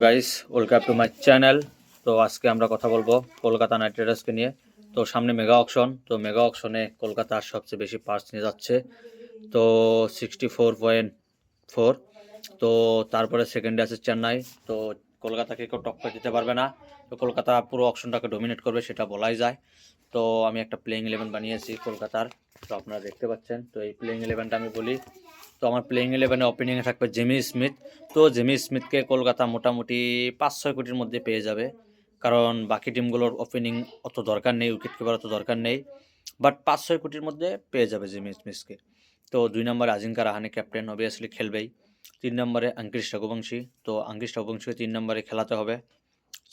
Guys, welcome to my channel. তো আজকে আমরা কথা বলবো কলকাতা নাইট রাইডার্সকে নিয়ে। তো সামনে মেগা অকশন, তো মেগা অকশনে কলকাতার সবচেয়ে বেশি পার্স নিয়ে যাচ্ছে, তো 64.4। তো তারপরে সেকেন্ডে আছে চেন্নাই। তো কলকাতাকে কেউ টক্কর দিতে পারবে না। তো কলকাতা পুরো অকশনটাকে ডোমিনেট করবে সেটা বলাই যায়। তো আমি একটা প্লেইং 11 বানিয়েছি কলকাতার, তো আপনারা দেখতে পাচ্ছেন। তো এই প্লেইং 11টা আমি বলি। তো আমার প্লেইং 11-এ ওপেনিংয়ে থাকবে জেমি স্মিথ। তো জেমি স্মিথকে কলকাতা মোটামুটি 5-6 কোটির মধ্যে পেয়ে যাবে, কারণ বাকি টিমগুলোর ওপেনিং অত দরকার নেই, উইকেট কিপার অত দরকার নেই, বাট 5-6 কোটির মধ্যে পেয়ে যাবে জেমি স্মিথকে। তো 2 নম্বরে আজিঙ্কা রাহানে ক্যাপ্টেন, অবভিয়াসলি খেলবেই। 3 নম্বরে আঙ্কিশ রঘুবংশী, তো আঙ্কিশ রঘুবংশীকে 3 নম্বরে খেলাতে হবে।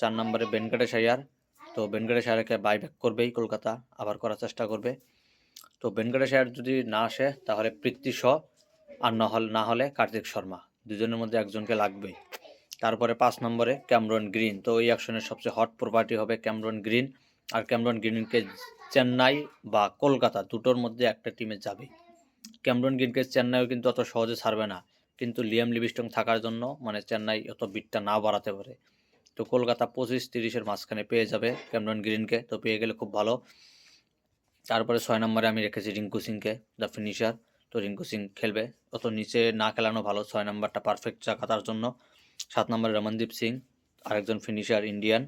4 নম্বরে ভেঙ্কটেশ আয়ার, তো ভেঙ্কটেশ আয়ারকে বাইব্যাক করবেই কলকাতা, আবার করার চেষ্টা করবে। তো ভেঙ্কটেশ আয়ার যদি না আসে তাহলে পৃথ্বী শ, আর না হলে কার্তিক শর্মা, দুজনের মধ্যে একজনকে লাগবেই। তারপরে 5 নম্বরে ক্যামরন গ্রিন, তো এই অ্যাকশনের সবচেয়ে হট প্রপার্টি হবে ক্যামরন গ্রিন। আর ক্যামরন গ্রিনকে চেন্নাই বা কলকাতা দুটোর মধ্যে একটা টিমে যাবে। ক্যামরন গ্রিনকে চেন্নাইও কিন্তু অত সহজে ছাড়বে না, কিন্তু লিয়াম লিভিংস্টোন থাকার জন্য মানে চেন্নাই অত বিটটা না বাড়াতে পারে। তো কলকাতা 25-30-এর মাঝখানে পেয়ে যাবে ক্যামরন গ্রিনকে, তো পেয়ে গেলে খুব ভালো। তারপরে 6 নম্বরে আমি রেখেছি রিঙ্কু সিংকে, দ্য ফিনিশার। তো রিঙ্কু সিং খেলবে, অত নিচে না খেলানো ভালো, 6 নম্বরটা পারফেক্ট জায়গা তার জন্য। 7 নম্বরে রমনদীপ সিং, আরেকজন ফিনিশার ইন্ডিয়ান।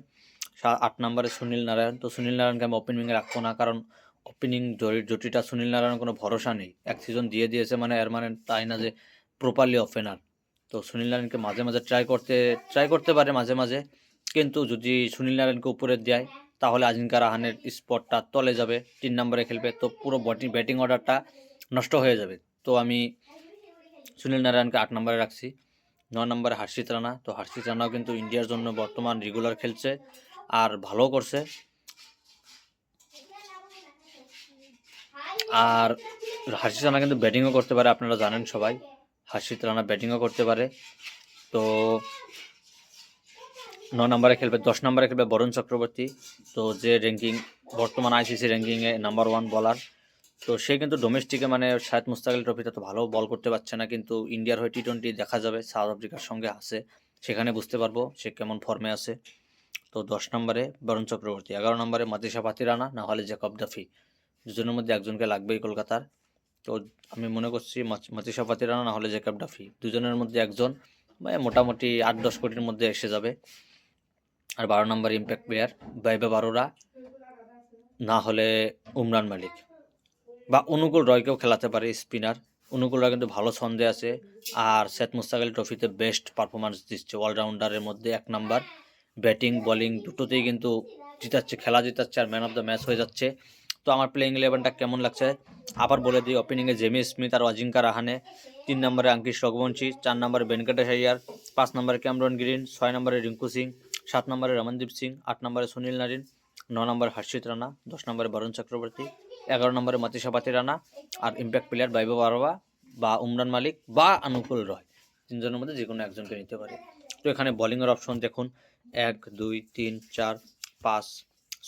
8 নম্বরে সুনীল নারায়ণ, তো সুনীল নারায়ণকে আমি ওপেনিংয়ে রাখবো না, কারণ ওপেনিং জুটিটা সুনীল নারায়ণের কোনো ভরসা নেই। এক সিজন দিয়ে দিয়েছে মানে এর মানে তাই না যে প্রপারলি ওপেনার। তো সুনীল নারায়ণকে মাঝে মাঝে ট্রাই করতে পারে মাঝে মাঝে, কিন্তু যদি সুনীল নারায়ণকে উপরে দেয় তাহলে আজিঙ্কা রাহানের স্পটটা তলে যাবে, 3 নম্বরে খেলবে, তো পুরো ব্যাটিং অর্ডারটা নষ্ট হয়ে যাবে। তো আমি সুনীল নারায়ণকে 8 নম্বরে রাখছি। 9 নম্বরে হর্ষিত রানা, তো হর্ষিত রানাও কিন্তু ইন্ডিয়ার জন্য বর্তমান রেগুলার খেলছে আর ভালো করছে। আর হর্ষিত রানা কিন্তু ব্যাটিংও করতে পারে, আপনারা জানেন সবাই, হর্ষিত রানা ব্যাটিংও করতে পারে। তো 9 নম্বরে খেলবে। 10 নম্বরে খেলবে বরুণ চক্রবর্তী, তো যে র্যাঙ্কিং বর্তমান আইসিসি র্যাঙ্কিংয়ে নাম্বার 1 বলার। তো সে কিন্তু ডোমেস্টিকে মানে শায়দ মুস্তাক আলী ট্রফিতে তো ভালো বল করতে পারছে না, কিন্তু ইন্ডিয়ার হয়ে টি-20 দেখা যাবে, সাউথ আফ্রিকার সঙ্গে আছে, সেখানে বুঝতে পারবো সে কেমন ফর্মে আছে। তো 10 নম্বরে বরুণ চক্রবর্তী। 11 নম্বরে মাতিসা পাতিরানা, না হলে জ্যাকব ডাফি, দুজনের মধ্যে একজনকে লাগবেই কলকাতার। তো আমি মনে করছি মাতিসা পাতিরানা না হলে জ্যাকব ডাফি, দুজনের মধ্যে একজন, মানে মোটামুটি 8-10 কোটির মধ্যে এসে যাবে। আর 12 নম্বর ইম্প্যাক্ট প্লেয়ার বৈভব অরোরা, না হলে উমরান মালিক বা অনুকূল রয়কেও খেলাতে পারে স্পিনার। অনুকূল রয় কিন্তু ভালো ছন্দে আছে, আর সেট মুস্তাক আলী ট্রফিতে বেস্ট পারফরমেন্স দিচ্ছে, অলরাউন্ডারের মধ্যে 1 নাম্বার, ব্যাটিং বোলিং দুটোতেই কিন্তু জিতাচ্ছে, খেলা জিতাচ্ছে আর ম্যান অফ দ্য ম্যাচ হয়ে যাচ্ছে। তো আমার প্লেইং 11টা কেমন লাগছে আবার বলে দিই। ওপেনিংয়ে জেমি স্মিথ আর অজিঙ্কা রাহানে, 3 নম্বরে আঙ্কিশ রঘুবংশী, 4 নম্বরে ভেঙ্কটেশ আয়ার, 5 নম্বরে ক্যামরন গ্রিন, 6 নম্বরে রিঙ্কু সিং, 7 নম্বরে রমনদীপ সিং, 8 নম্বরে সুনীল নারিন, 9 নম্বরে হর্ষিত রানা, 10 নম্বরে বরুণ চক্রবর্তী, 11 নম্বরে মাতিসা পাতিরানা, আর ইম্প্যাক্ট প্লেয়ার বৈভব অরোরা বা উমরান মালিক বা অনুকূল রয়, তিনজনের মধ্যে যে কোনো একজনকে নিতে পারে। তো এখানে বোলিংয়ের অপশন দেখুন, 1 2 3 4 5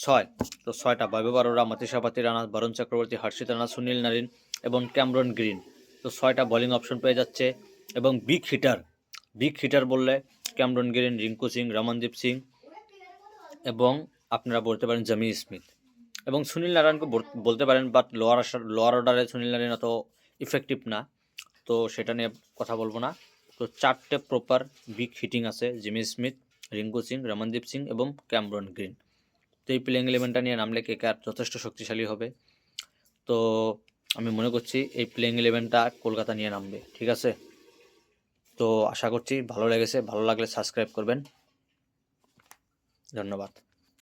6, তো 6টা বৈভব অরোরা, মাতিসা পাতিরানা, বরুণ চক্রবর্তী, হর্ষিত রানা, সুনীল নারিন এবং ক্যামরন গ্রিন। তো 6টা বোলিং অপশন পেয়ে যাচ্ছে। এবং বিগ হিটার বললে ক্যামরন গ্রিন, রিঙ্কু সিং, রমনদীপ সিং এবং আপনারা বলতে পারেন জমি স্মিথ এবং সুনীল নারায়ণকে বলতে পারেন, বাট লোয়ার অর্ডারে সুনীল নারায়ণ অত ইফেক্টিভ না, তো সেটা নিয়ে কথা বলবো না। তো 4টে প্রপার বিগ হিটিং আছে, জিমি স্মিথ, রিঙ্কু সিং, রমনদীপ সিং এবং ক্যামরন গ্রিন। তো এই প্লেইং 11টা নিয়ে নামলে কেকেআর যথেষ্ট শক্তিশালী হবে। তো আমি মনে করছি এই প্লেইং 11টা কলকাতা নিয়ে নামবে, ঠিক আছে। তো আশা করছি ভালো লেগেছে, ভালো লাগলে সাবস্ক্রাইব করবেন, ধন্যবাদ।